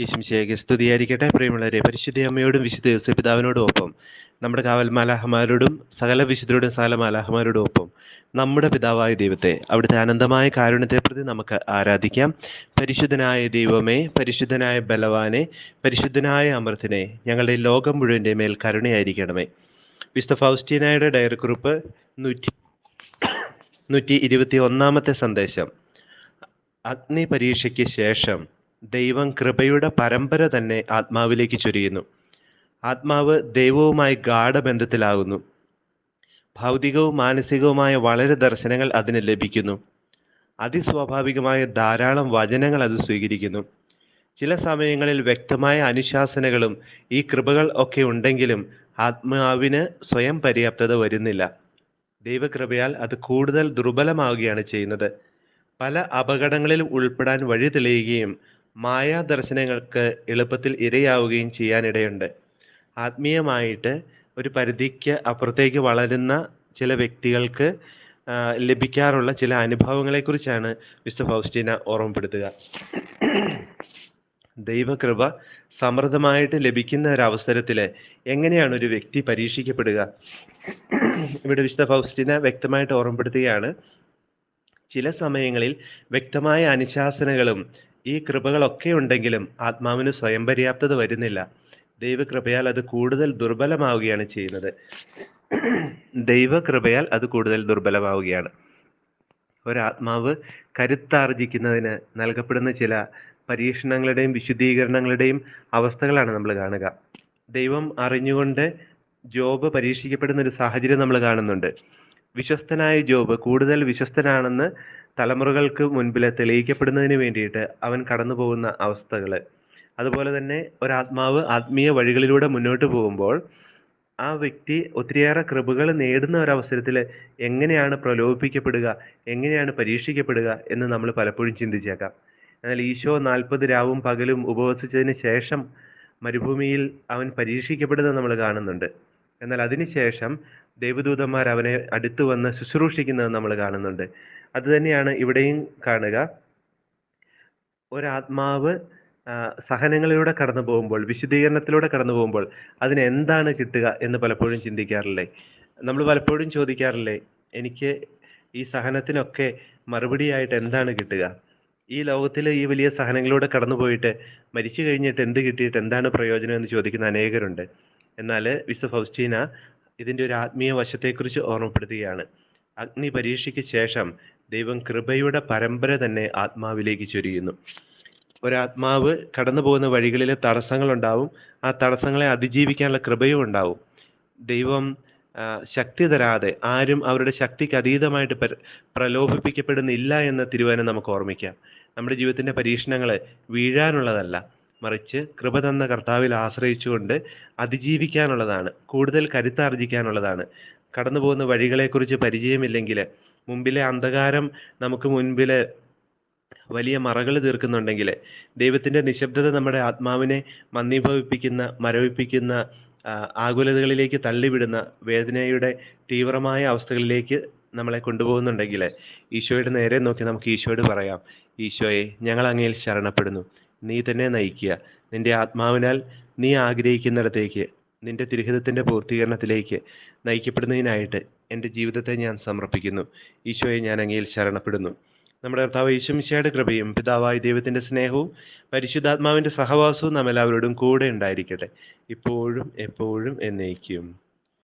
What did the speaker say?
ഈശോമിശിഹായ്ക്ക് സ്തുതിയായിരിക്കട്ടെ. പ്രിയമുള്ളവരെ, പരിശുദ്ധ അമ്മയോടും വിശുദ്ധ യോസേപ്പിതാവിനോടും ഒപ്പം നമ്മുടെ കാവൽ മാലാഖമാരോടും സകല വിശുദ്ധരോടും സകല മാലാഖമാരോടും ഒപ്പം നമ്മുടെ പിതാവായ ദൈവത്തെ അവിടുത്തെ അനന്തമായ കാരുണ്യത്തെ പ്രതി നമുക്ക് ആരാധിക്കാം. പരിശുദ്ധനായ ദൈവമേ, പരിശുദ്ധനായ ബലവാനെ, പരിശുദ്ധനായ അമൃത്തിനെ, ഞങ്ങളുടെ ലോകം മുഴുവൻ്റെ മേൽ കരുണയായിരിക്കണമേ. വിശുദ്ധ ഫൗസ്റ്റീനായുടെ ഡയറി കുറിപ്പ് 121 സന്ദേശം. അഗ്നി പരീക്ഷയ്ക്ക് ശേഷം ദൈവം കൃപയുടെ പരമ്പര തന്നെ ആത്മാവിലേക്ക് ചൊരിയുന്നു. ആത്മാവ് ദൈവവുമായി ഗാഢബന്ധത്തിലാകുന്നു. ഭൗതികവും മാനസികവുമായ വളരെ ദർശനങ്ങൾ അതിന് ലഭിക്കുന്നു. അതിസ്വാഭാവികമായ ധാരാളം വചനങ്ങൾ അത് സ്വീകരിക്കുന്നു. ചില സമയങ്ങളിൽ വ്യക്തമായ അനുശാസനകളും ഈ കൃപകൾ ഒക്കെ ഉണ്ടെങ്കിലും ആത്മാവിന് സ്വയം പര്യാപ്തത വരുന്നില്ല. ദൈവകൃപയാൽ അത് കൂടുതൽ ദുർബലമാവുകയാണ് ചെയ്യുന്നത്. പല അപകടങ്ങളിലും ഉൾപ്പെടാൻ വഴി തെളിയുകയും മായാദർശനങ്ങൾക്ക് എളുപ്പത്തിൽ ഇരയാവുകയും ചെയ്യാനിടയുണ്ട്. ആത്മീയമായിട്ട് ഒരു പരിധിക്ക് അപ്പുറത്തേക്ക് വളരുന്ന ചില വ്യക്തികൾക്ക് ലഭിക്കാറുള്ള ചില അനുഭവങ്ങളെക്കുറിച്ചാണ് വിശുദ്ധ ഫൗസ്റ്റീന ഓർമ്മപ്പെടുത്തുക. ദൈവകൃപ സമൃദ്ധമായിട്ട് ലഭിക്കുന്ന ഒരവസരത്തിൽ എങ്ങനെയാണ് ഒരു വ്യക്തി പരീക്ഷിക്കപ്പെടുക? ഇവിടെ വിശുദ്ധ ഫൗസ്റ്റീന വ്യക്തമായിട്ട് ഓർമ്മപ്പെടുത്തുകയാണ്. ചില സമയങ്ങളിൽ വ്യക്തമായ അനുശാസനകളും ഈ കൃപകളൊക്കെ ഉണ്ടെങ്കിലും ആത്മാവിന് സ്വയം പര്യാപ്തത വരുന്നില്ല. ദൈവകൃപയാൽ അത് കൂടുതൽ ദുർബലമാവുകയാണ് ചെയ്യുന്നത്. ദൈവകൃപയാൽ അത് കൂടുതൽ ദുർബലമാവുകയാണ്. ഒരാത്മാവ് കരുത്താർജിക്കുന്നതിന് നൽകപ്പെടുന്ന ചില പരീക്ഷണങ്ങളുടെയും വിശുദ്ധീകരണങ്ങളുടെയും അവസ്ഥകളാണ് നമ്മൾ കാണുക. ദൈവം അറിഞ്ഞുകൊണ്ട് ജോബ് പരീക്ഷിക്കപ്പെടുന്ന ഒരു സാഹചര്യം നമ്മൾ കാണുന്നുണ്ട്. വിശ്വസ്തനായ ജോബ് കൂടുതൽ വിശ്വസ്തനാണെന്ന് തലമുറകൾക്ക് മുൻപിൽ തെളിയിക്കപ്പെടുന്നതിന് വേണ്ടിയിട്ട് അവൻ കടന്നു പോകുന്ന അവസ്ഥകൾ. അതുപോലെ തന്നെ ഒരാത്മാവ് ആത്മീയ വഴികളിലൂടെ മുന്നോട്ട് പോകുമ്പോൾ ആ വ്യക്തി ഒത്തിരിയേറെ കൃപകൾ നേടുന്ന ഒരവസരത്തിൽ എങ്ങനെയാണ് പ്രലോഭിപ്പിക്കപ്പെടുക, എങ്ങനെയാണ് പരീക്ഷിക്കപ്പെടുക എന്ന് നമ്മൾ പലപ്പോഴും ചിന്തിച്ചേക്കാം. എന്നാൽ ഈശോ 40 രാവും പകലും ഉപവസിച്ചതിന് ശേഷം മരുഭൂമിയിൽ അവൻ പരീക്ഷിക്കപ്പെടുന്നത് നമ്മൾ കാണുന്നുണ്ട്. എന്നാൽ അതിനുശേഷം ദൈവദൂതന്മാർ അവനെ അടുത്തു വന്ന് ശുശ്രൂഷിക്കുന്നത് നമ്മൾ കാണുന്നുണ്ട്. അതുതന്നെയാണ് ഇവിടെയും കാണുക. ഒരാത്മാവ് സഹനങ്ങളിലൂടെ കടന്നു പോകുമ്പോൾ, വിശുദ്ധീകരണത്തിലൂടെ കടന്നു പോകുമ്പോൾ അതിന് എന്താണ് കിട്ടുക എന്ന് പലപ്പോഴും ചിന്തിക്കാറില്ലേ? നമ്മൾ പലപ്പോഴും ചോദിക്കാറില്ലേ, എനിക്ക് ഈ സഹനത്തിനൊക്കെ മറുപടിയായിട്ട് എന്താണ് കിട്ടുക? ഈ ലോകത്തിൽ ഈ വലിയ സഹനങ്ങളിലൂടെ കടന്നു പോയിട്ട് മരിച്ചു കഴിഞ്ഞിട്ട് എന്ത് കിട്ടിയിട്ട് എന്താണ് പ്രയോജനം എന്ന് ചോദിക്കുന്ന അനേകരുണ്ട്. എന്നാൽ വിശുദ്ധ ഫൗസ്റ്റീന ഇതിൻ്റെ ഒരു ആത്മീയ വശത്തെക്കുറിച്ച് ഓർമ്മപ്പെടുത്തുകയാണ്. അഗ്നി പരീക്ഷയ്ക്ക് ശേഷം ദൈവം കൃപയുടെ പരമ്പര തന്നെ ആത്മാവിലേക്ക് ചൊരിയുന്നു. ഒരാത്മാവ് കടന്നു പോകുന്ന വഴികളിൽ തടസ്സങ്ങളുണ്ടാവും. ആ തടസ്സങ്ങളെ അതിജീവിക്കാനുള്ള കൃപയും ഉണ്ടാവും. ദൈവം ശക്തി തരാതെ ആരും അവരുടെ ശക്തിക്ക് അതീതമായിട്ട് പ്രലോഭിപ്പിക്കപ്പെടുന്നില്ല എന്ന തിരുവചനം നമുക്ക് ഓർമ്മിക്കാം. നമ്മുടെ ജീവിതത്തിൻ്റെ പരീക്ഷണങ്ങൾ വീഴാനുള്ളതല്ല, മറിച്ച് കൃപ തന്ന കർത്താവിൽ ആശ്രയിച്ചുകൊണ്ട് അതിജീവിക്കാനുള്ളതാണ്, കൂടുതൽ കരുത്താർജിക്കാനുള്ളതാണ്. കടന്നു പോകുന്ന വഴികളെക്കുറിച്ച് പരിചയമില്ലെങ്കിൽ, മുമ്പിലെ അന്ധകാരം നമുക്ക് മുൻപിൽ വലിയ മറകൾ തീർക്കുന്നുണ്ടെങ്കിൽ, ദൈവത്തിൻ്റെ നിശബ്ദത നമ്മുടെ ആത്മാവിനെ മന്ദീഭവിപ്പിക്കുന്ന, മരവിപ്പിക്കുന്ന, ആകുലതകളിലേക്ക് തള്ളിവിടുന്ന, വേദനയുടെ തീവ്രമായ അവസ്ഥകളിലേക്ക് നമ്മളെ കൊണ്ടുപോകുന്നുണ്ടെങ്കിൽ ഈശോയുടെ നേരെ നോക്കി നമുക്ക് ഈശോയോട് പറയാം, ഈശോയെ, ഞങ്ങൾ അങ്ങയിൽ ശരണപ്പെടുന്നു. നീ തന്നെ നയിക്കുക. നിൻ്റെ ആത്മാവിനാൽ നീ ആഗ്രഹിക്കുന്നിടത്തേക്ക്, നിൻ്റെ തിരുഹിതത്തിൻ്റെ പൂർത്തീകരണത്തിലേക്ക് നയിക്കപ്പെടുന്നതിനായിട്ട് എൻ്റെ ജീവിതത്തെ ഞാൻ സമർപ്പിക്കുന്നു. ഈശോയെ, ഞാൻ അങ്ങയിൽ ശരണപ്പെടുന്നു. നമ്മുടെ കർത്താവ് ഈശോമിശിഹായുടെ കൃപയും പിതാവായ ദൈവത്തിൻ്റെ സ്നേഹവും പരിശുദ്ധാത്മാവിൻ്റെ സഹവാസവും നാം എല്ലാവരോടും കൂടെ ഉണ്ടായിരിക്കട്ടെ, ഇപ്പോഴും എപ്പോഴും എന്നേക്കും.